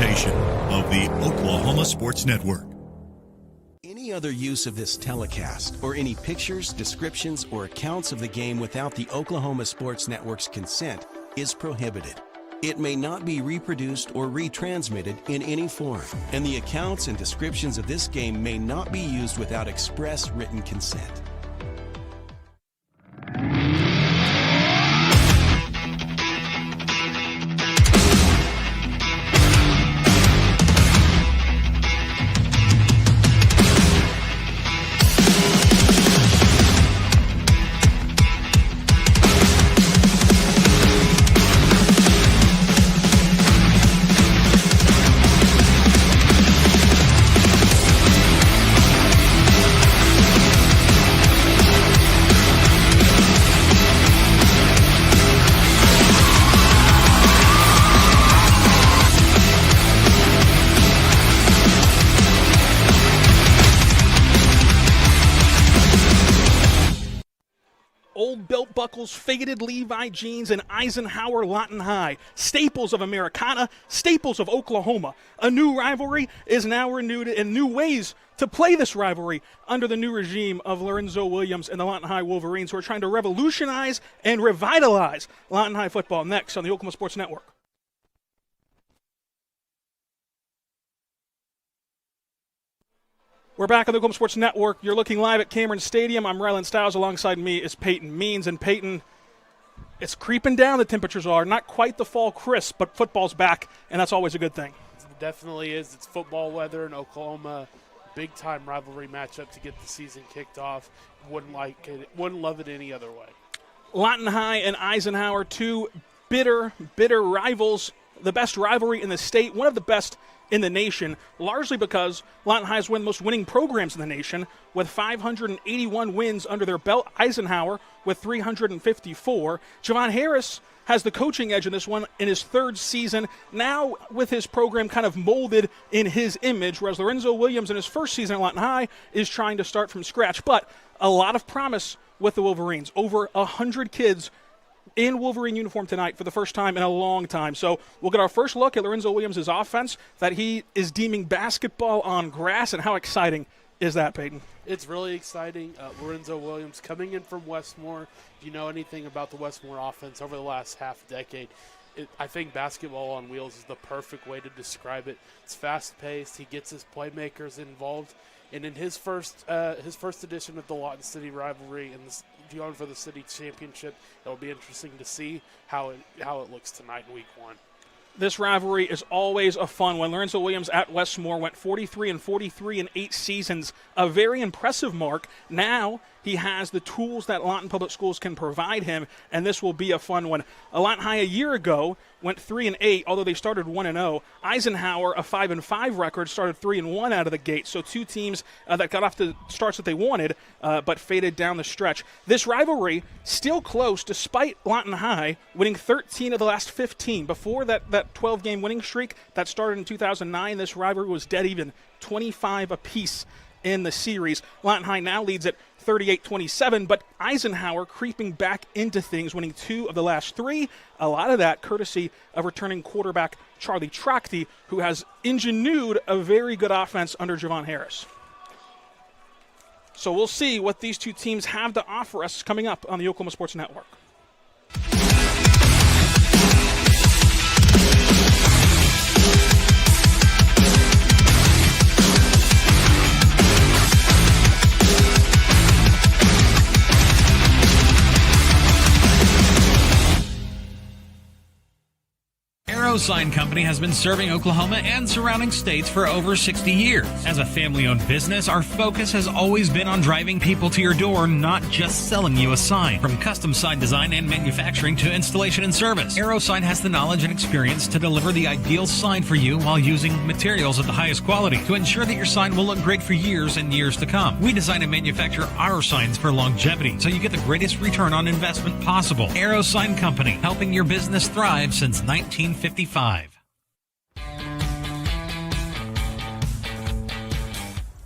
presentation of the Oklahoma Sports Network. Any other use of this telecast or any pictures, descriptions, or accounts of the game without the Oklahoma Sports Network's consent is prohibited. It may not be reproduced or retransmitted in any form, and the accounts and descriptions of this game may not be used without express written consent. Belt buckles, faded Levi jeans, and Eisenhower Lawton High. Staples of Americana, staples of Oklahoma. A new rivalry is now renewed in new ways to play this rivalry under the new regime of Lorenzo Williams and the Lawton High Wolverines, who are trying to revolutionize and revitalize Lawton High football. Next on the Oklahoma Sports Network. We're back on the Oklahoma Sports Network. You're looking live at Cameron Stadium. I'm Rylan Stiles. Alongside me is Peyton Means. And Peyton, it's creeping down, the temperatures are. Not quite the fall crisp, but football's back, and that's always a good thing. It definitely is. It's football weather in Oklahoma. Big-time rivalry matchup to get the season kicked off. Wouldn't love it any other way. Lawton High and Eisenhower, two bitter rivals. The best rivalry in the state, one of the best in the nation, largely because Lawton High is one of the most winning programs in the nation with 581 wins under their belt. Eisenhower with 354. Javon Harris has the coaching edge in this one in his third season, now with his program kind of molded in his image, whereas Lorenzo Williams in his first season at Lawton High is trying to start from scratch. But a lot of promise with the Wolverines. Over 100 kids in Wolverine uniform tonight for the first time in a long time. So we'll get our first look at Lorenzo Williams' offense that he is deeming basketball on grass, and how exciting is that, Peyton? It's really exciting. Lorenzo Williams coming in from Westmore. If you know anything about the Westmore offense over the last half decade, I think basketball on wheels is the perfect way to describe it. It's fast-paced. He gets his playmakers involved. And in his first edition of the Lawton City rivalry and going for the city championship, it'll be interesting to see how it looks tonight in week one. This rivalry is always a fun one. Lorenzo Williams at Westmore went 43-43 in 8 seasons, a very impressive mark. Now he has the tools that Lawton Public Schools can provide him, and this will be a fun one. Lawton High a year ago went 3-8, although they started 1-0. Eisenhower, a 5-5 record, started 3-1 out of the gate. So two teams that got off the starts that they wanted, but faded down the stretch. This rivalry still close, despite Lawton High winning 13 of the last 15. Before that 12-game winning streak that started in 2009, this rivalry was dead even, 25 apiece in the series. Lawton High now leads at 38-27, but Eisenhower creeping back into things, winning 2 of the last 3. A lot of that courtesy of returning quarterback Charlie Trachty, who has engineered a very good offense under Javon Harris. So we'll see what these two teams have to offer us coming up on the Oklahoma Sports Network. Sign Company has been serving Oklahoma and surrounding states for over 60 years. As a family-owned business, our focus has always been on driving people to your door, not just selling you a sign. From custom sign design and manufacturing to installation and service, AeroSign has the knowledge and experience to deliver the ideal sign for you while using materials of the highest quality to ensure that your sign will look great for years and years to come. We design and manufacture our signs for longevity, so you get the greatest return on investment possible. AeroSign Company, helping your business thrive since 1955.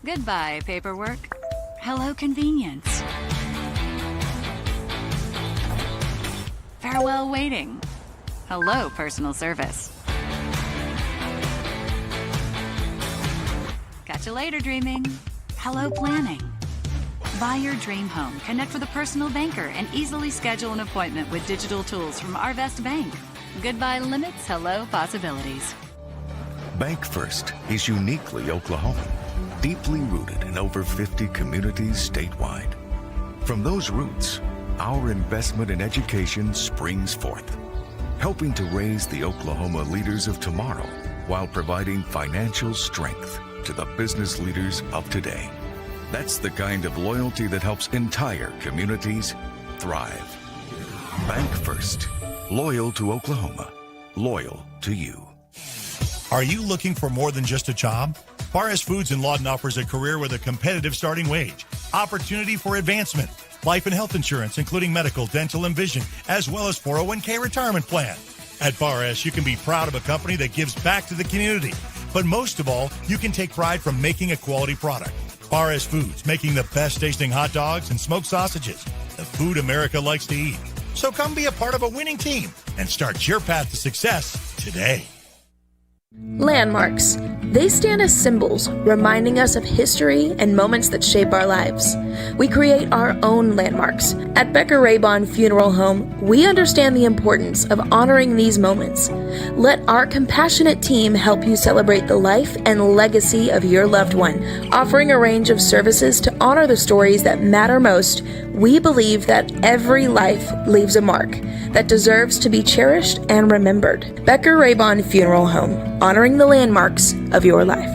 Goodbye, paperwork. Hello, convenience. Farewell, waiting. Hello, personal service. to later dreaming. Hello planning. Buy your dream home, connect with a personal banker, and easily schedule an appointment with digital tools from Arvest Bank. Goodbye limits, hello possibilities. Bank First is uniquely Oklahoman, deeply rooted in over 50 communities statewide. From those roots, our investment in education springs forth, helping to raise the Oklahoma leaders of tomorrow while providing financial strength to the business leaders of today. That's the kind of loyalty that helps entire communities thrive. Bank First. Loyal to Oklahoma. Loyal to you. Are you looking for more than just a job? Paris Foods in Lawton offers a career with a competitive starting wage, opportunity for advancement, life and health insurance, including medical, dental, and vision, as well as 401k retirement plan. At Paris, you can be proud of a company that gives back to the community. But most of all, you can take pride from making a quality product. Paris Foods, making the best tasting hot dogs and smoked sausages, the food America likes to eat. So come be a part of a winning team and start your path to success today. Landmarks. They stand as symbols, reminding us of history and moments that shape our lives. We create our own landmarks. At Becker Raybon Funeral Home, we understand the importance of honoring these moments. Let our compassionate team help you celebrate the life and legacy of your loved one. Offering a range of services to honor the stories that matter most, we believe that every life leaves a mark that deserves to be cherished and remembered. Becker Raybon Funeral Home, honoring the landmarks of your life.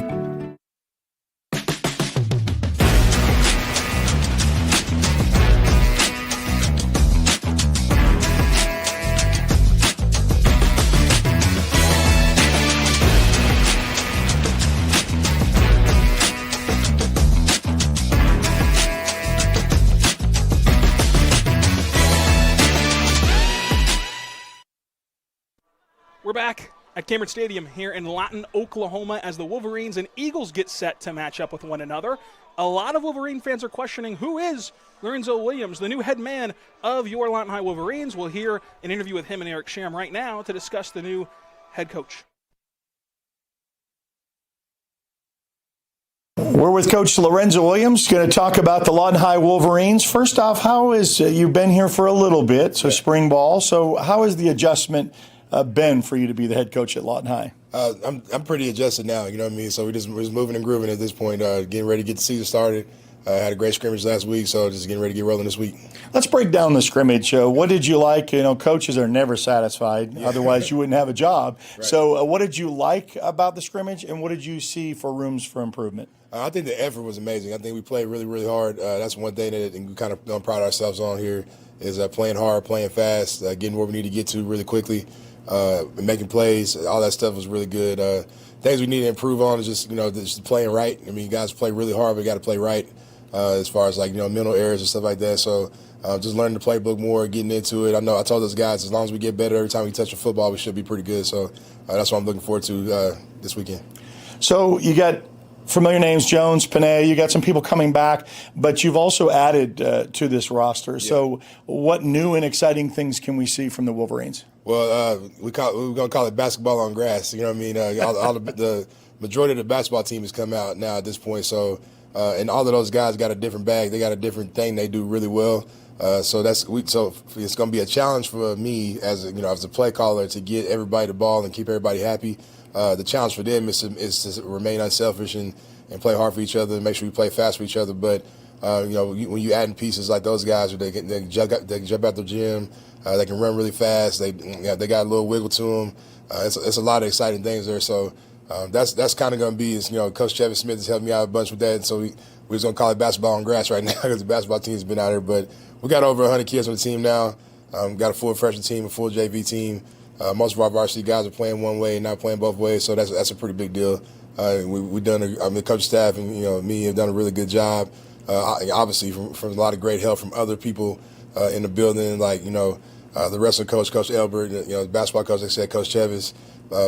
We're back at Cameron Stadium here in Lawton, Oklahoma, as the Wolverines and Eagles get set to match up with one another. A lot of Wolverine fans are questioning who is Lorenzo Williams, the new head man of your Lawton High Wolverines. We'll hear an interview with him and Eric Sham right now to discuss the new head coach. We're with Coach Lorenzo Williams, going to talk about the Lawton High Wolverines. First off, how is you've been here for a little bit, so spring ball. So how has the adjustment been for you to be the head coach at Lawton High? I'm pretty adjusted now, you know what I mean? So we're just moving and grooving at this point, getting ready to get the season started. Had a great scrimmage last week, so just getting ready to get rolling this week. Let's break down the scrimmage. What did you like? You know, coaches are never satisfied. Yeah. Otherwise, you wouldn't have a job. Right. So what did you like about the scrimmage, and what did you see for rooms for improvement? I think the effort was amazing. I think we played really, really hard. That's one thing that we kind of pride ourselves on here is playing hard, playing fast, getting where we need to get to really quickly. Making plays, all that stuff was really good. Things we need to improve on is just playing right. I mean, you guys play really hard, but you got to play right as far as mental errors and stuff like that. So just learning the playbook more, getting into it. I know I told those guys as long as we get better every time we touch the football, we should be pretty good. So that's what I'm looking forward to this weekend. So you got familiar names, Jones, Panay, you got some people coming back, but you've also added to this roster. Yeah. So what new and exciting things can we see from the Wolverines? Well, we're going to call it basketball on grass. You know what I mean? All the majority of the basketball team has come out now at this point. So, and all of those guys got a different bag. They got a different thing they do really well. So it's going to be a challenge for me as a play caller to get everybody the ball and keep everybody happy. The challenge for them is to remain unselfish and play hard for each other and make sure we play fast for each other. But when you add in pieces like those guys, they can jump out the gym, they can run really fast. They got a little wiggle to them. It's a lot of exciting things there. So that's kind of going to be Coach Chevy Smith has helped me out a bunch with that. And so we're just going to call it basketball on grass right now because the basketball team's been out here. But we got over 100 kids on the team now. Got a full freshman team, a full JV team. Most of our varsity guys are playing one way and not playing both ways, so that's a pretty big deal. We've done the coach staff and me have done a really good job. Obviously, from a lot of great help from other people in the building, like the wrestling coach, Coach Elbert, the basketball coach, like I said, Coach Chevis.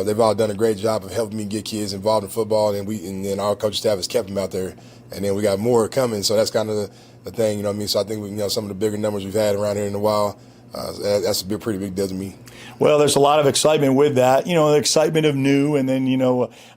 They've all done a great job of helping me get kids involved in football, and then our coaching staff has kept them out there, and then we got more coming. So that's kind of the thing, you know what I mean. So I think some of the bigger numbers we've had around here in a while. That's a pretty big deal to me. Well, there's a lot of excitement with that. The excitement of new, and then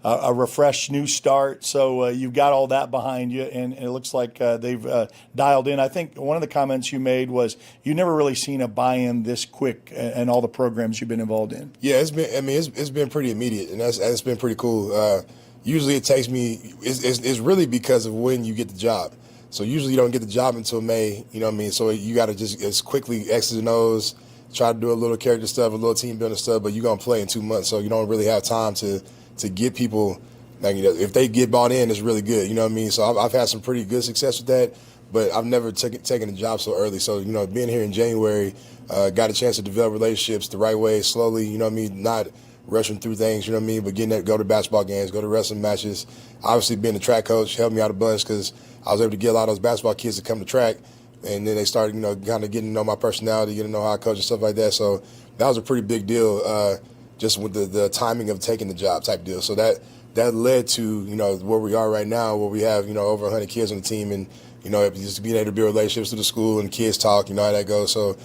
a refreshed new start. So you've got all that behind you, and it looks like they've dialed in. I think one of the comments you made was you never really seen a buy-in this quick, and all the programs you've been involved in. Yeah, it's been pretty immediate, and that's been pretty cool. Usually, it takes me. It's really because of when you get the job. So usually, you don't get the job until May. You know what I mean? So you got to just as quickly X's and O's. Try to do a little character stuff, a little team building stuff, but you're going to play in 2 months, so you don't really have time to get people, if they get bought in, it's really good, you know what I mean? So I've had some pretty good success with that, but I've never taken a job so early. So, being here in January, got a chance to develop relationships the right way, slowly, you know what I mean, not rushing through things, you know what I mean, but getting go to basketball games, go to wrestling matches. Obviously, being the track coach helped me out a bunch because I was able to get a lot of those basketball kids to come to track. And then they started, kind of getting to know my personality, getting to know how I coach and stuff like that. So that was a pretty big deal, just with the timing of taking the job type deal. So that led to, where we are right now, where we have, over 100 kids on the team, and, just being able to build relationships with the school and kids talk, how that goes. So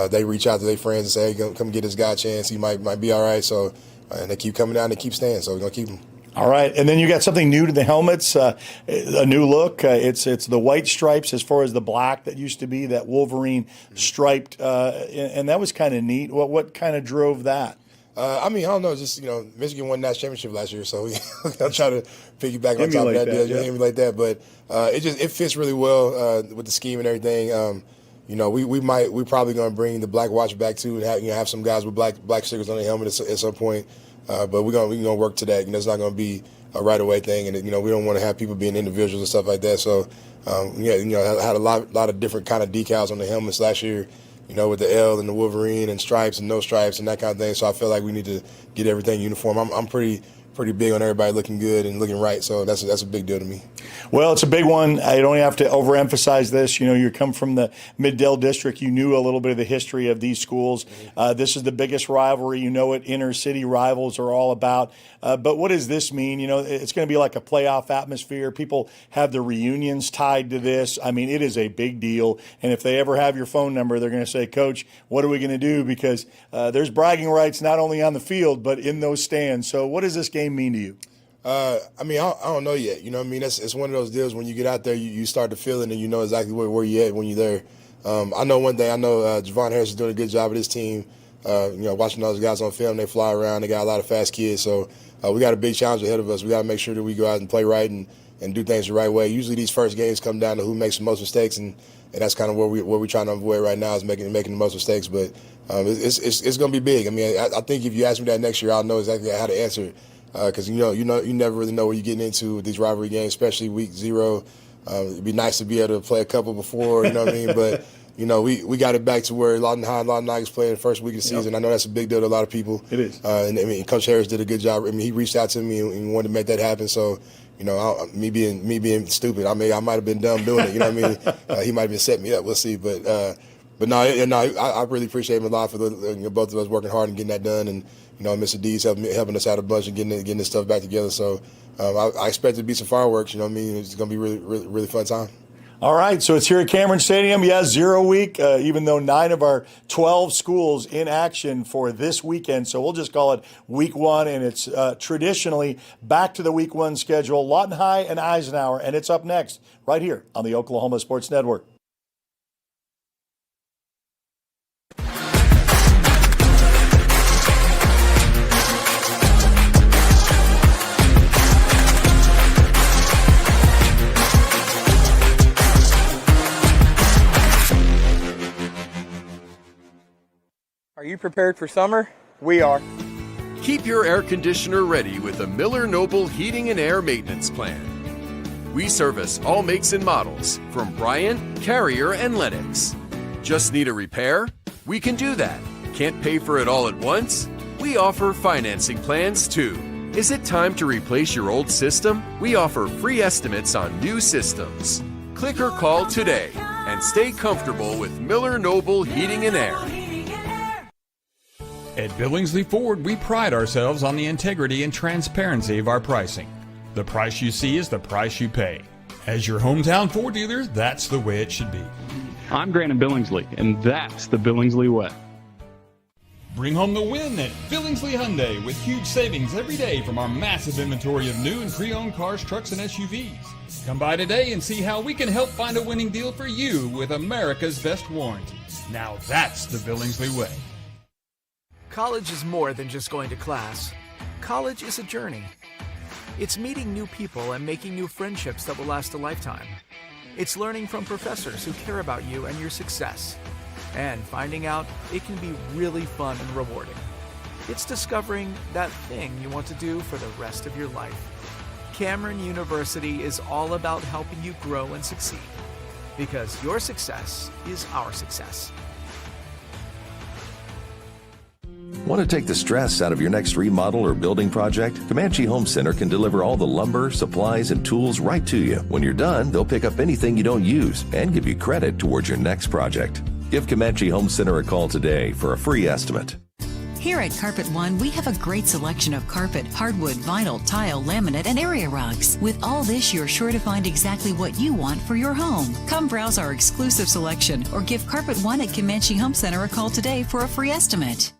they reach out to their friends and say, hey, come get this guy a chance. He might be all right. So and they keep coming down and they keep staying. So we're going to keep them. All right, and then you got something new to the helmets, a new look. It's the white stripes as far as the black that used to be, that Wolverine striped, and that was kind of neat. What kind of drove that? I don't know. Just Michigan won that championship last year, so I'll try to piggyback on top of that deal. Yeah. Emulate that, but it fits really well with the scheme and everything. We're probably going to bring the black watch back too, and have some guys with black stickers on their helmet at some point. But we're gonna work to that. It's not gonna be a right away thing, and we don't want to have people being individuals and stuff like that. So, I had a lot of different kind of decals on the helmets last year. With the L and the Wolverine and stripes and no stripes and that kind of thing. So I feel like we need to get everything uniform. I'm pretty big on everybody looking good and looking right. So that's a big deal to me. Well, it's a big one. I don't have to overemphasize this. You come from the Mid-Dell District. You knew a little bit of the history of these schools. This is the biggest rivalry. What inner city rivals are all about. But what does this mean? It's going to be like a playoff atmosphere. People have the reunions tied to this. It is a big deal. And if they ever have your phone number, they're going to say, Coach, what are we going to do? Because there's bragging rights not only on the field, but in those stands. So what does this game mean to you? I don't know yet. It's one of those deals when you get out there, you start to feel it, and you know exactly where you're at when you're there. I know one thing. I know Javon Harris is doing a good job with his team. Watching those guys on film, they fly around. They got a lot of fast kids. So we got a big challenge ahead of us. We got to make sure that we go out and play right and do things the right way. Usually these first games come down to who makes the most mistakes, and that's kind of where we're trying to avoid right now is making the most mistakes. But it's going to be big. I think if you ask me that next year, I'll know exactly how to answer it. Because you never really know what you're getting into with these rivalry games, especially week 0. It'd be nice to be able to play a couple before, you know what I mean? But we got it back to where Lawton High and Lawton Nuggets play in the first week of the season. I know that's a big deal to a lot of people. It is. And Coach Harris did a good job. He reached out to me and wanted to make that happen. So me being stupid, I might have been dumb doing it. You know what I mean? He might have been setting me up. We'll see. But no, I really appreciate him a lot for both of us working hard and getting that done. And Mr. D's helping us out a bunch and getting this stuff back together. So I expect it to be some fireworks. It's going to be really, really, really fun time. All right, so it's here at Cameron Stadium. Yeah, 0 week, even though 9 of our 12 schools in action for this weekend. So we'll just call it week 1, and it's traditionally back to the week 1 schedule. Lawton High and Eisenhower, and it's up next right here on the Oklahoma Sports Network. Are you prepared for summer? We are. Keep your air conditioner ready with the Miller Noble Heating and Air Maintenance Plan. We service all makes and models from Bryant, Carrier, and Lennox. Just need a repair? We can do that. Can't pay for it all at once? We offer financing plans too. Is it time to replace your old system? We offer free estimates on new systems. Click or call today and stay comfortable with Miller Noble Heating and Air. At Billingsley Ford, we pride ourselves on the integrity and transparency of our pricing. The price you see is the price you pay. As your hometown Ford dealer, that's the way it should be. I'm Grant Billingsley, and that's the Billingsley way. Bring home the win at Billingsley Hyundai with huge savings every day from our massive inventory of new and pre-owned cars, trucks, and SUVs. Come by today and see how we can help find a winning deal for you with America's best warranty. Now that's the Billingsley way. College is more than just going to class. College is a journey. It's meeting new people and making new friendships that will last a lifetime. It's learning from professors who care about you and your success. And finding out it can be really fun and rewarding. It's discovering that thing you want to do for the rest of your life. Cameron University is all about helping you grow and succeed. Because your success is our success. Want to take the stress out of your next remodel or building project? Comanche Home Center can deliver all the lumber, supplies, and tools right to you. When you're done, they'll pick up anything you don't use and give you credit towards your next project. Give Comanche Home Center a call today for a free estimate. Here at Carpet One, we have a great selection of carpet, hardwood, vinyl, tile, laminate, and area rugs. With all this, you're sure to find exactly what you want for your home. Come browse our exclusive selection or give Carpet One at Comanche Home Center a call today for a free estimate.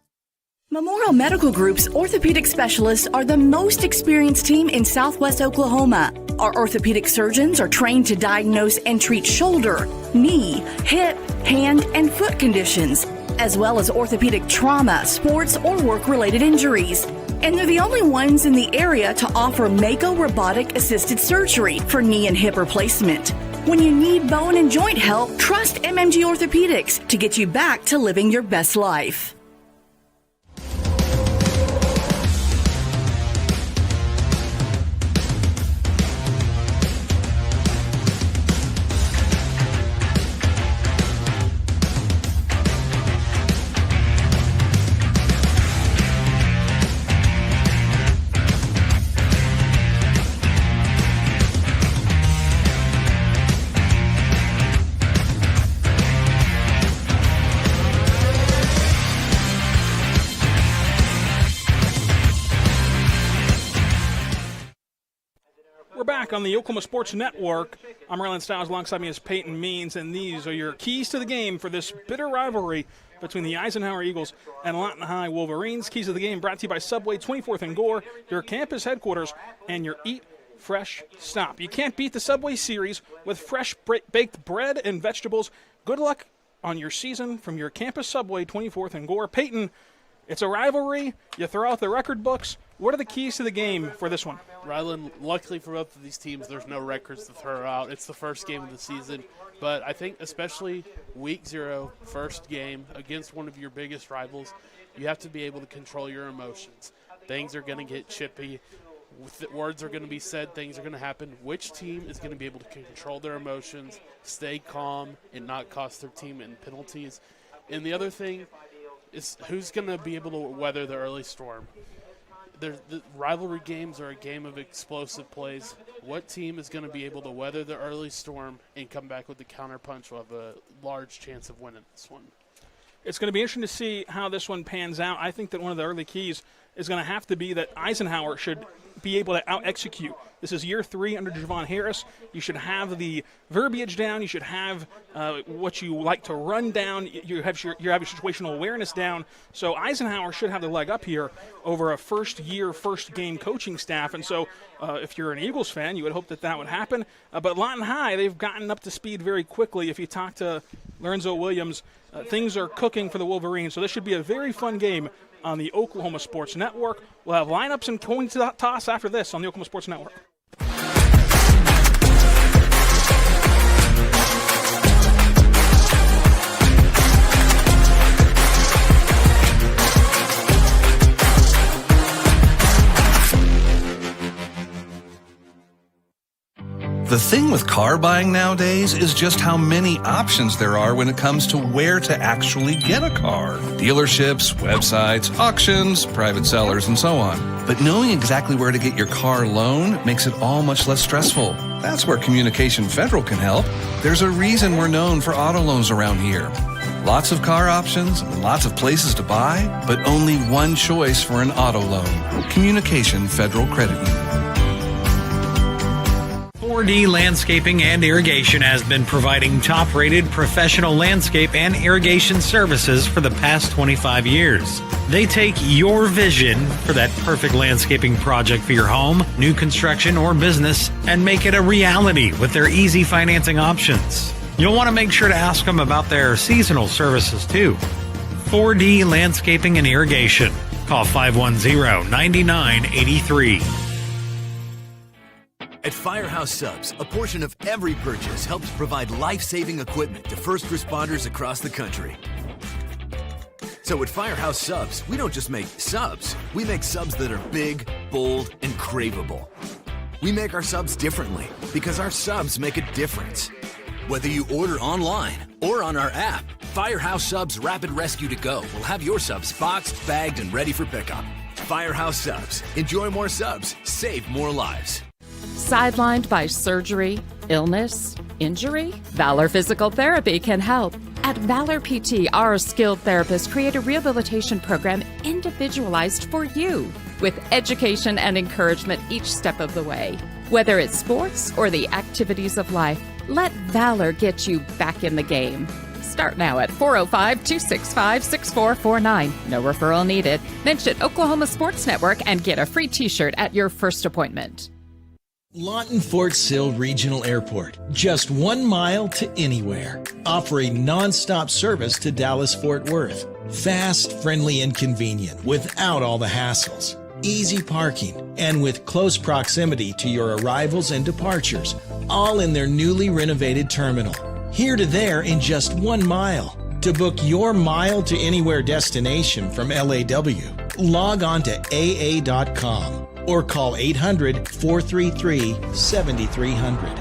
Memorial Medical Group's orthopedic specialists are the most experienced team in Southwest Oklahoma. Our orthopedic surgeons are trained to diagnose and treat shoulder, knee, hip, hand, and foot conditions, as well as orthopedic trauma, sports, or work-related injuries. And they're the only ones in the area to offer Mako robotic-assisted surgery for knee and hip replacement. When you need bone and joint help, trust MMG Orthopedics to get you back to living your best life. On the Oklahoma Sports Network, I'm Ryland Stiles. Alongside me is Peyton Means, and these are your keys to the game for this bitter rivalry between the Eisenhower Eagles and Lawton High Wolverines. Keys to the game brought to you by Subway, 24th and Gore, your campus headquarters, and your Eat Fresh stop. You can't beat the Subway series with fresh baked bread and vegetables. Good luck on your season from your campus Subway, 24th and Gore. Peyton, it's a rivalry. You throw out the record books. What are the keys to the game for this one? Ryland, luckily for both of these teams, there's no records to throw out. It's the first game of the season. But I think especially week 0, first game against one of your biggest rivals, you have to be able to control your emotions. Things are going to get chippy. Words are going to be said. Things are going to happen. Which team is going to be able to control their emotions, stay calm, and not cost their team in penalties? And the other thing is who's going to be able to weather the early storm? The rivalry games are a game of explosive plays. What team is going to be able to weather the early storm and come back with the counterpunch will have a large chance of winning this one. It's going to be interesting to see how this one pans out. I think that one of the early keys is going to have to be that Eisenhower should be able to out-execute. This is year 3 under Javon Harris. You should have the verbiage down. You should have what you like to run down. You have your situational awareness down. So Eisenhower should have the leg up here over a first-year, first-game coaching staff. And so if you're an Eagles fan, you would hope that would happen. But Lawton High, they've gotten up to speed very quickly. If you talk to Lorenzo Williams, things are cooking for the Wolverines. So this should be a very fun game on the Oklahoma Sports Network. We'll have lineups and coin toss after this on the Oklahoma Sports Network. The thing with car buying nowadays is just how many options there are when it comes to where to actually get a car. Dealerships, websites, auctions, private sellers, and so on. But knowing exactly where to get your car loan makes it all much less stressful. That's where Communication Federal can help. There's a reason we're known for auto loans around here. Lots of car options and lots of places to buy, but only one choice for an auto loan. Communication Federal Credit Union. 4D Landscaping and Irrigation has been providing top-rated professional landscape and irrigation services for the past 25 years. They take your vision for that perfect landscaping project for your home, new construction, or business and make it a reality with their easy financing options. You'll want to make sure to ask them about their seasonal services too. 4D Landscaping and Irrigation. Call 510-9983. At Firehouse Subs, a portion of every purchase helps provide life-saving equipment to first responders across the country. So at Firehouse Subs, we don't just make subs. We make subs that are big, bold, and craveable. We make our subs differently because our subs make a difference. Whether you order online or on our app, Firehouse Subs Rapid Rescue to Go will have your subs boxed, bagged, and ready for pickup. Firehouse Subs. Enjoy more subs. Save more lives. Sidelined by surgery, illness, injury? Valor Physical Therapy can help. At Valor PT, our skilled therapists create a rehabilitation program individualized for you, with education and encouragement each step of the way. Whether it's sports or the activities of life, let Valor get you back in the game. Start now at 405-265-6449. No referral needed. Mention Oklahoma Sports Network and get a free t-shirt at your first appointment. Lawton Fort Sill Regional Airport, just 1 mile to anywhere. Offering non-stop service to Dallas-Fort Worth. Fast, friendly, and convenient without all the hassles. Easy parking, and with close proximity to your arrivals and departures, all in their newly renovated terminal. Here to there in just 1 mile. To book your mile to anywhere destination from LAW, log on to AA.com. Or call 800-433-7300.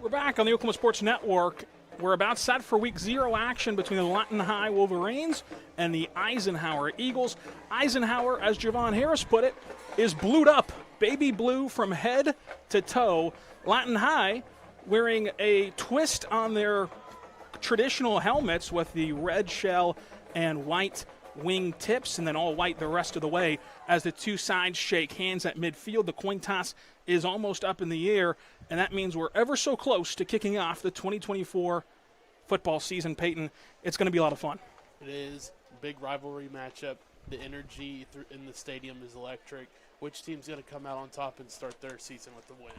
We're back on the Oklahoma Sports Network. We're about set for Week 0 action between the Lawton High Wolverines and the Eisenhower Eagles. Eisenhower, as Javon Harris put it, is blued up, baby blue from head to toe. Lawton High wearing a twist on their traditional helmets with the red shell and white wing tips, and then all white the rest of the way as the two sides shake hands at midfield. The coin toss is almost up in the air, and that means we're ever so close to kicking off the 2024 football season. Peyton, it's going to be a lot of fun. It is. Big rivalry matchup. The energy in the stadium is electric. Which team's going to come out on top and start their season with the win?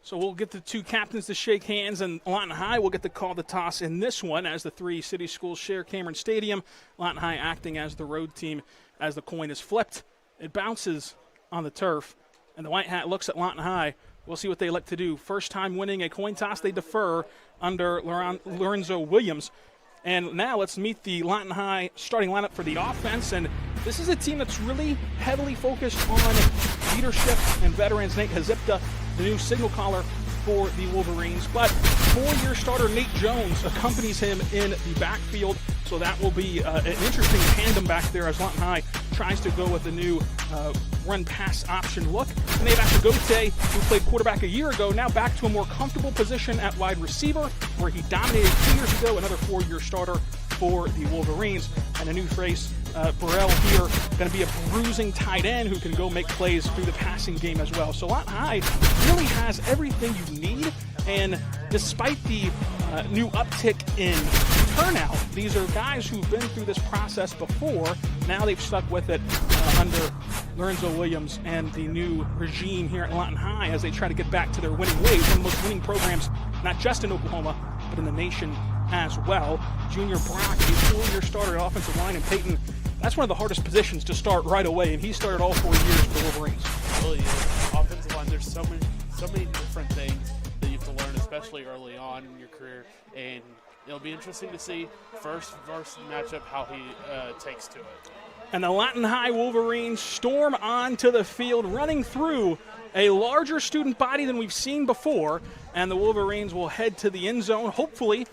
So we'll get the two captains to shake hands, and Lawton High will get to call the toss in this one as the three city schools share Cameron Stadium. Lawton High acting as the road team as the coin is flipped. It bounces on the turf, and the white hat looks at Lawton High. We'll see what they elect to do. First time winning a coin toss, they defer under Lorenzo Williams. And now let's meet the Lawton High starting lineup for the offense. And this is a team that's really heavily focused on leadership and veterans. Nate Hazipta, the new signal caller for the Wolverines. But four-year starter Nate Jones accompanies him in the backfield. So that will be an interesting tandem back there as Lawton High tries to go with the new run-pass option look. And they've asked Gote, who played quarterback a year ago, now back to a more comfortable position at wide receiver, where he dominated 2 years ago, another four-year starter for the Wolverines. And a new face, Burrell here, going to be a bruising tight end who can go make plays through the passing game as well. So Lawton High really has everything you need. And despite the new uptick in turnout, these are guys who've been through this process before. Now they've stuck with it under Lorenzo Williams and the new regime here at Lawton High as they try to get back to their winning ways. One of the most winning programs, not just in Oklahoma, but in the nation as well. Junior Brock, a four-year starter at offensive line, and Peyton, that's one of the hardest positions to start right away, and he started all 4 years for the Wolverines. It really is. Offensive line, there's so many different things that you have to learn, especially early on in your career, and it'll be interesting to see first versus matchup how he takes to it. And the Lawton High Wolverines storm onto the field, running through a larger student body than we've seen before, and the Wolverines will head to the end zone, hopefully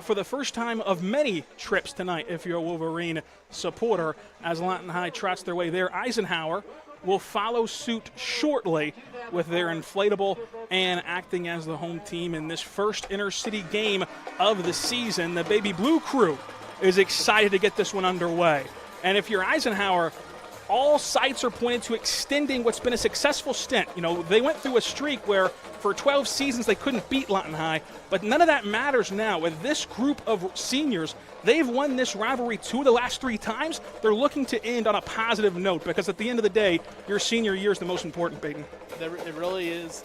for the first time of many trips tonight if you're a Wolverine supporter, as Lawton High trots their way there. Eisenhower will follow suit shortly with their inflatable and acting as the home team in this first intercity game of the season. The Baby Blue crew is excited to get this one underway. And if you're Eisenhower, all sights are pointed to extending what's been a successful stint. You know, they went through a streak where for 12 seasons they couldn't beat Lawton High, but none of that matters now. With this group of seniors, they've won this rivalry 2 of the last 3 times. They're looking to end on a positive note because at the end of the day, your senior year is the most important, Peyton. It really is.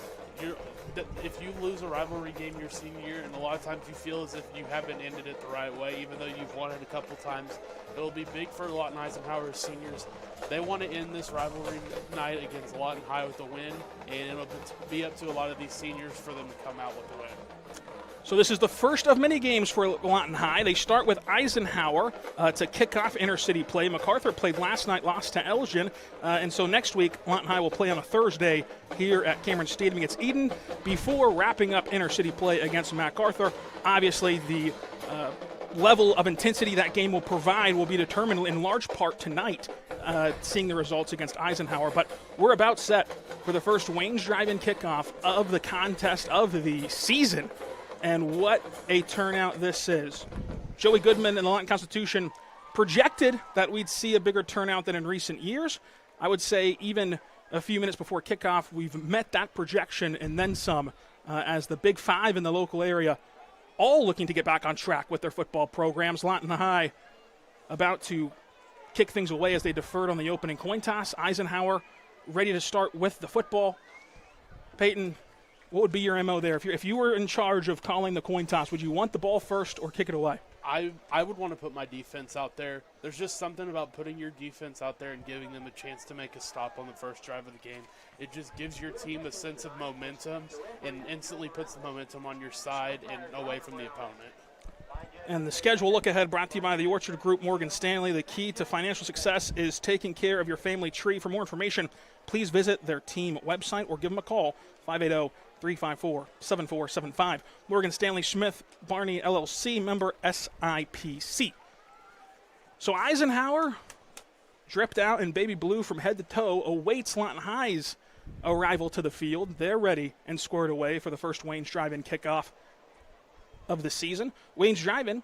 If you lose a rivalry game your senior year, and a lot of times you feel as if you haven't ended it the right way, even though you've won it a couple times, it'll be big for Lawton Eisenhower seniors. They want to end this rivalry night against Lawton High with a win, and it'll be up to a lot of these seniors for them to come out with a win. So this is the first of many games for Lawton High. They start with Eisenhower to kick off intercity play. MacArthur played last night, lost to Elgin. And so next week, Lawton High will play on a Thursday here at Cameron Stadium against Eden before wrapping up intercity play against MacArthur. Obviously, the level of intensity that game will provide will be determined in large part tonight, seeing the results against Eisenhower. But we're about set for the first Wayne's Drive-In kickoff of the contest of the season. And what a turnout this is. Joey Goodman and the Lawton Constitution projected that we'd see a bigger turnout than in recent years. I would say even a few minutes before kickoff, we've met that projection and then some, as the Big Five in the local area all looking to get back on track with their football programs. Lawton High about to kick things away as they deferred on the opening coin toss. Eisenhower ready to start with the football. Peyton, what would be your MO there? If you were in charge of calling the coin toss, would you want the ball first or kick it away? I would want to put my defense out there. There's just something about putting your defense out there and giving them a chance to make a stop on the first drive of the game. It just gives your team a sense of momentum and instantly puts the momentum on your side and away from the opponent. And the schedule look ahead brought to you by the Orchard Group, Morgan Stanley. The key to financial success is taking care of your family tree. For more information, please visit their team website or give them a call, 580-354-7475. Morgan Stanley Smith Barney LLC, member SIPC. So Eisenhower, dripped out in baby blue from head to toe, awaits Lawton High's arrival to the field. They're ready and squared away for the first Wayne's Drive-In kickoff of the season. Wayne's Drive-In,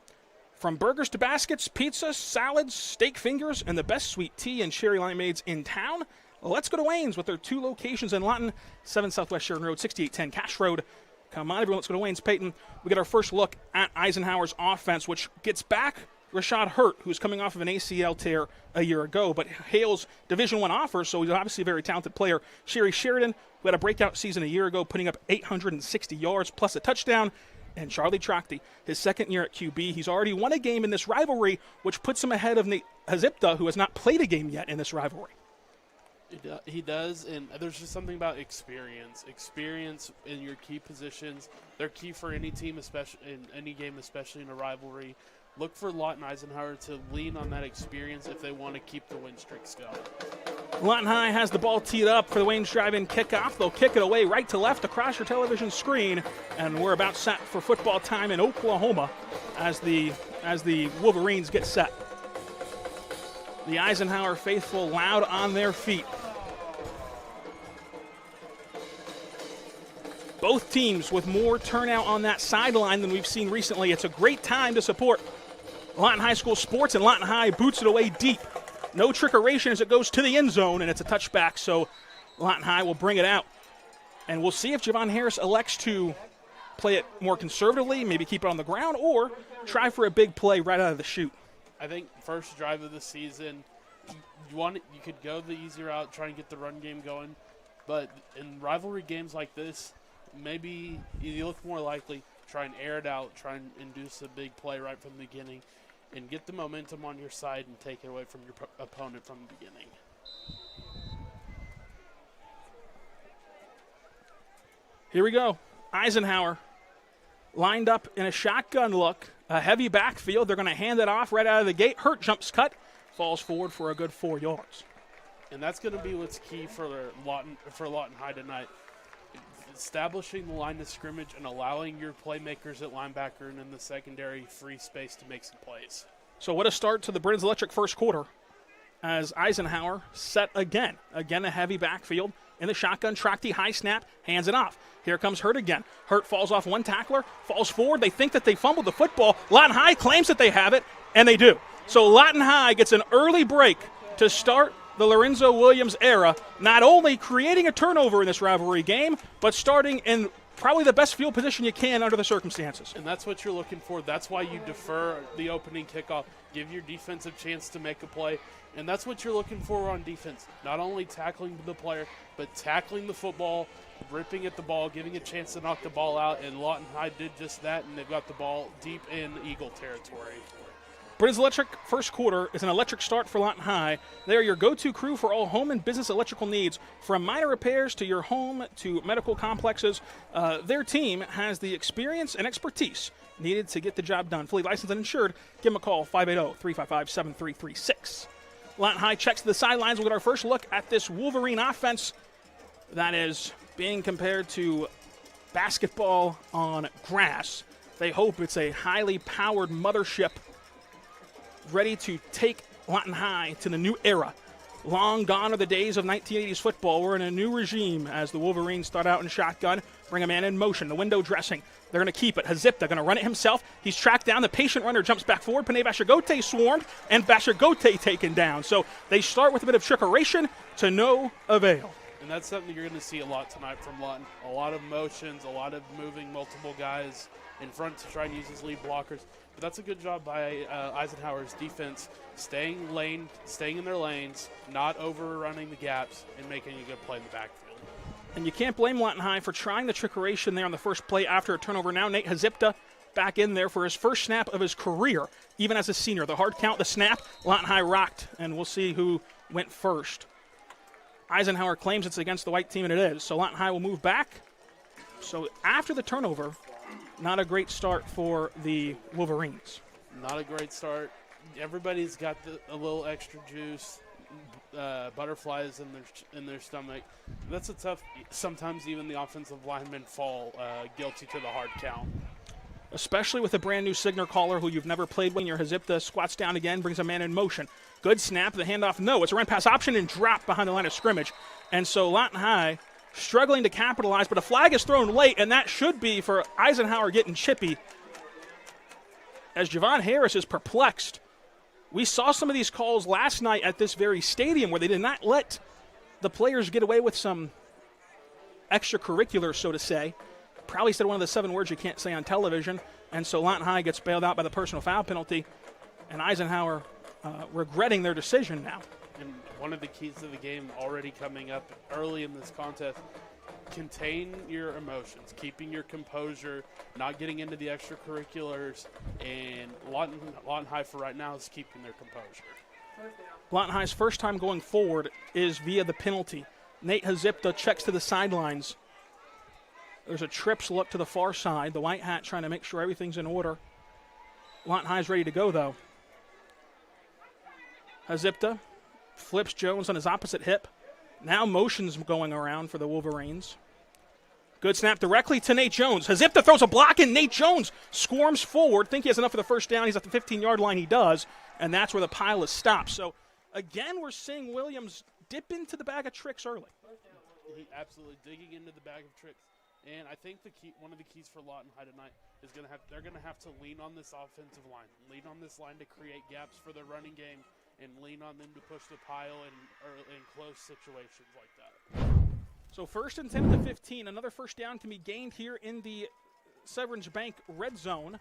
from burgers to baskets, pizzas, salads, steak fingers, and the best sweet tea and cherry limeades in town. Let's go to Wayne's with their 2 locations in Lawton, 7 Southwest Sheridan Road, 6810 Cash Road. Come on, everyone, let's go to Wayne's. Peyton, we get our first look at Eisenhower's offense, which gets back Rashad Hurt, who's coming off of an ACL tear a year ago, but hails Division I offers, so he's obviously a very talented player. Sherry Sheridan, who had a breakout season a year ago, putting up 860 yards plus a touchdown. And Charlie Trachty, his second year at QB. He's already won a game in this rivalry, which puts him ahead of Nate Hazipta, who has not played a game yet in this rivalry. He does, and there's just something about experience. Experience in your key positions. They're key for any team, especially in any game, especially in a rivalry. Look for Lawton Eisenhower to lean on that experience if they want to keep the win streaks going. Lawton High has the ball teed up for the Wayne's Drive-In kickoff. They'll kick it away right to left across your television screen, and we're about set for football time in Oklahoma as the Wolverines get set. The Eisenhower faithful loud on their feet. Both teams with more turnout on that sideline than we've seen recently. It's a great time to support Lawton High School sports, and Lawton High boots it away deep. No trickeration as it goes to the end zone, and it's a touchback, so Lawton High will bring it out. And we'll see if Javon Harris elects to play it more conservatively, maybe keep it on the ground, or try for a big play right out of the chute. I think first drive of the season, you could go the easy route, try and get the run game going. But in rivalry games like this, maybe you look more likely, try and air it out, try and induce a big play right from the beginning, and get the momentum on your side and take it away from your opponent from the beginning. Here we go. Eisenhower lined up in a shotgun look, a heavy backfield. They're going to hand it off right out of the gate. Hurt jumps cut, falls forward for a good 4 yards. And that's going to be what's key for Lawton High tonight. Establishing the line of scrimmage and allowing your playmakers at linebacker and in the secondary free space to make some plays. So what a start to the Brins Electric first quarter as Eisenhower set again. Again, a heavy backfield in the shotgun. Trachte, high snap, hands it off. Here comes Hurt again. Hurt falls off one tackler, falls forward. They think that they fumbled the football. Lawton High claims that they have it, and they do. So Lawton High gets an early break to start the Lorenzo Williams era, not only creating a turnover in this rivalry game, but starting in probably the best field position you can under the circumstances. And that's what you're looking for. That's why you defer the opening kickoff. Give your defense a chance to make a play. And that's what you're looking for on defense. Not only tackling the player, but tackling the football, ripping at the ball, giving a chance to knock the ball out. And Lawton High did just that, and they've got the ball deep in Eagle territory. Britain's Electric first quarter is an electric start for Lawton High. They are your go-to crew for all home and business electrical needs, from minor repairs to your home to medical complexes. Their team has the experience and expertise needed to get the job done. Fully licensed and insured. Give them a call, 580-355-7336. Lawton High checks to the sidelines. We'll get our first look at this Wolverine offense that is being compared to basketball on grass. They hope it's a highly powered mothership ready to take Lawton High to the new era. Long gone are the days of 1980s football. We're in a new regime as the Wolverines start out in shotgun, bring a man in motion, the window dressing. They're going to keep it. Hazipta going to run it himself. He's tracked down. The patient runner jumps back forward. Panay Bashagote swarmed, and Bashagote taken down. So they start with a bit of trickeration to no avail. And that's something you're going to see a lot tonight from Lawton. A lot of motions, a lot of moving multiple guys in front to try and use his lead blockers. But that's a good job by Eisenhower's defense, staying in their lanes, not overrunning the gaps, and making a good play in the backfield. And you can't blame Lawton High for trying the trickeration there on the first play after a turnover. Now Nate Hazipta back in there for his first snap of his career, even as a senior. The hard count, the snap, Lawton High rocked, and we'll see who went first. Eisenhower claims it's against the white team, and it is. So Lawton High will move back. So after the turnover, not a great start for the Wolverines. Not a great start. Everybody's got a little extra juice, butterflies in their stomach. That's a tough. Sometimes even the offensive linemen fall guilty to the hard count. Especially with a brand new signal caller who you've never played when. Your Hazipta squats down again, brings a man in motion. Good snap, the handoff, no. It's a run pass option and drop behind the line of scrimmage. And so Lawton High struggling to capitalize, but a flag is thrown late, and that should be for Eisenhower getting chippy. As Javon Harris is perplexed. We saw some of these calls last night at this very stadium where they did not let the players get away with some extracurricular, so to say. Probably said one of the 7 words you can't say on television, and so Lawton High gets bailed out by the personal foul penalty, and Eisenhower regretting their decision now. And one of the keys to the game already coming up early in this contest, contain your emotions, keeping your composure, not getting into the extracurriculars, and Lawton High for right now is keeping their composure. Lawton High's first time going forward is via the penalty. Nate Hazipta checks to the sidelines. There's a trips look to the far side. The white hat trying to make sure everything's in order. Lawton High's ready to go, though. Hazipta flips Jones on his opposite hip. Now motions going around for the Wolverines. Good snap directly to Nate Jones. Hazipta throws a block, and Nate Jones squirms forward. Think he has enough for the first down. He's at the 15-yard line. He does, and that's where the pile is stopped. So, again, we're seeing Williams dip into the bag of tricks early. He absolutely digging into the bag of tricks. And I think one of the keys for Lawton High tonight is they're going to have to lean on this offensive line, lean on this line to create gaps for their running game, and lean on them to push the pile in close situations like that. So 1st and 10 at the 15. Another first down can be gained here in the Severance Bank red zone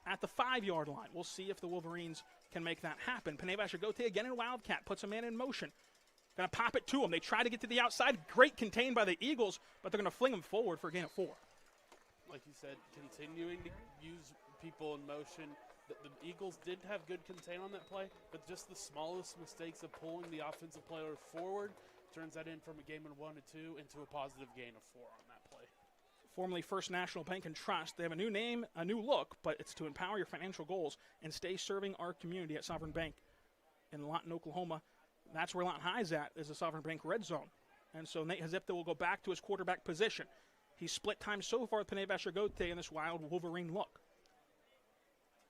at the 5-yard line. We'll see if the Wolverines can make that happen. Panay Bashagote again in Wildcat, puts a man in motion. Going to pop it to him. They try to get to the outside. Great contained by the Eagles, but they're going to fling him forward for a gain of 4. Like you said, continuing to use people in motion. The Eagles did have good contain on that play, but just the smallest mistakes of pulling the offensive player forward turns that in from a game of 1 to 2 into a positive gain of 4 on that play. Formerly First National Bank and Trust. They have a new name, a new look, but it's to empower your financial goals and stay serving our community at Sovereign Bank in Lawton, Oklahoma. That's where Lawton High's at, is the Sovereign Bank red zone. And so Nate Hazipta will go back to his quarterback position. He's split time so far with Panay Bashagote in this wild Wolverine look.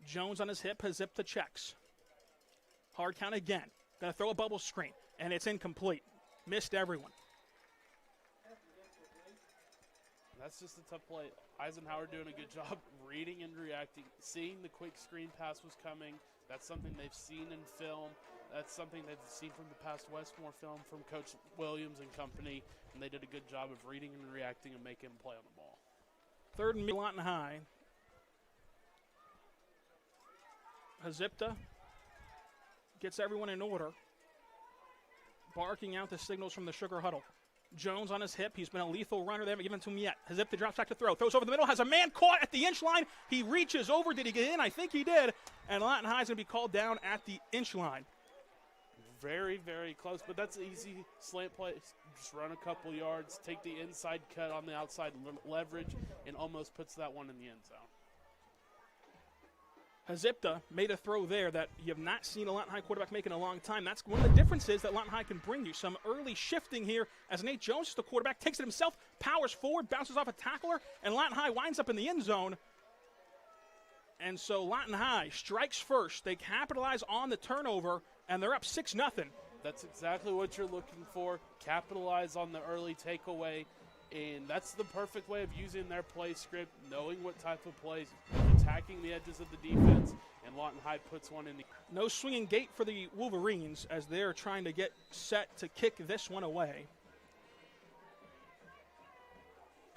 Jones on his hip, Hazipta checks. Hard count again. Going to throw a bubble screen, and it's incomplete. Missed everyone. That's just a tough play. Eisenhower doing a good job reading and reacting, seeing the quick screen pass was coming. That's something they've seen in film. That's something they've seen from the past Westmore film from Coach Williams and company, and they did a good job of reading and reacting and making a play on the ball. 3rd and Lawton High. Hazipta gets everyone in order, barking out the signals from the Sugar Huddle. Jones on his hip. He's been a lethal runner. They haven't given it to him yet. Hazipta drops back to throw. Throws over the middle. Has a man caught at the inch line. He reaches over. Did he get in? I think he did. And Lawton High is going to be called down at the inch line. Very, very close, but that's an easy slant play. Just run a couple yards, take the inside cut on the outside leverage, and almost puts that one in the end zone. Hazipta made a throw there that you have not seen a Lawton High quarterback make in a long time. That's one of the differences that Lawton High can bring you. Some early shifting here as Nate Jones, the quarterback, takes it himself, powers forward, bounces off a tackler, and Lawton High winds up in the end zone. And so Lawton High strikes first. They capitalize on the turnover, and they're up 6-0. That's exactly what you're looking for. Capitalize on the early takeaway, and that's the perfect way of using their play script, knowing what type of plays, attacking the edges of the defense, and Lawton High puts one in the... No swinging gate for the Wolverines as they're trying to get set to kick this one away.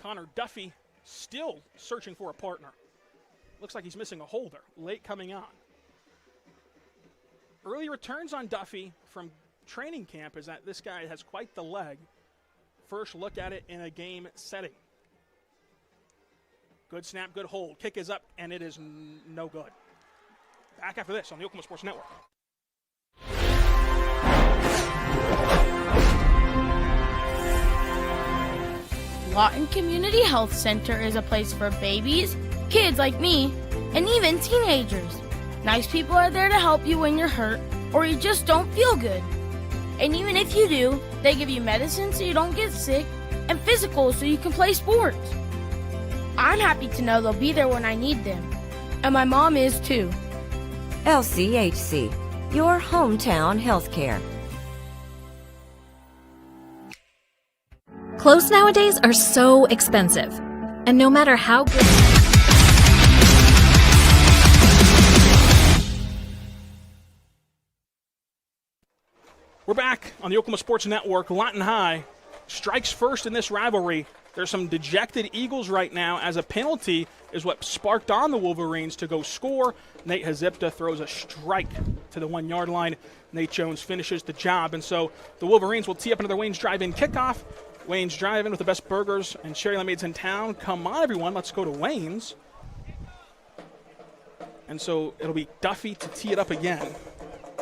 Connor Duffy still searching for a partner. Looks like he's missing a holder. Late coming on. Early returns on Duffy from training camp is that this guy has quite the leg. First look at it in a game setting. Good snap, good hold. Kick is up, and it is no good. Back after this on the Oklahoma Sports Network. Lawton Community Health Center is a place for babies, kids like me, and even teenagers. Nice people are there to help you when you're hurt or you just don't feel good. And even if you do, they give you medicine so you don't get sick and physicals so you can play sports. I'm happy to know they'll be there when I need them. And my mom is too. LCHC, your hometown healthcare. Clothes nowadays are so expensive. And no matter how good... We're back on the Oklahoma Sports Network. Lawton High strikes first in this rivalry. There's some dejected Eagles right now as a penalty is what sparked on the Wolverines to go score. Nate Hazipta throws a strike to the 1 yard line. Nate Jones finishes the job. And so the Wolverines will tee up another Wayne's Drive-In kickoff. Wayne's Drive-In with the best burgers and cherry lemonades in town. Come on, everyone. Let's go to Wayne's. And so it'll be Duffy to tee it up again.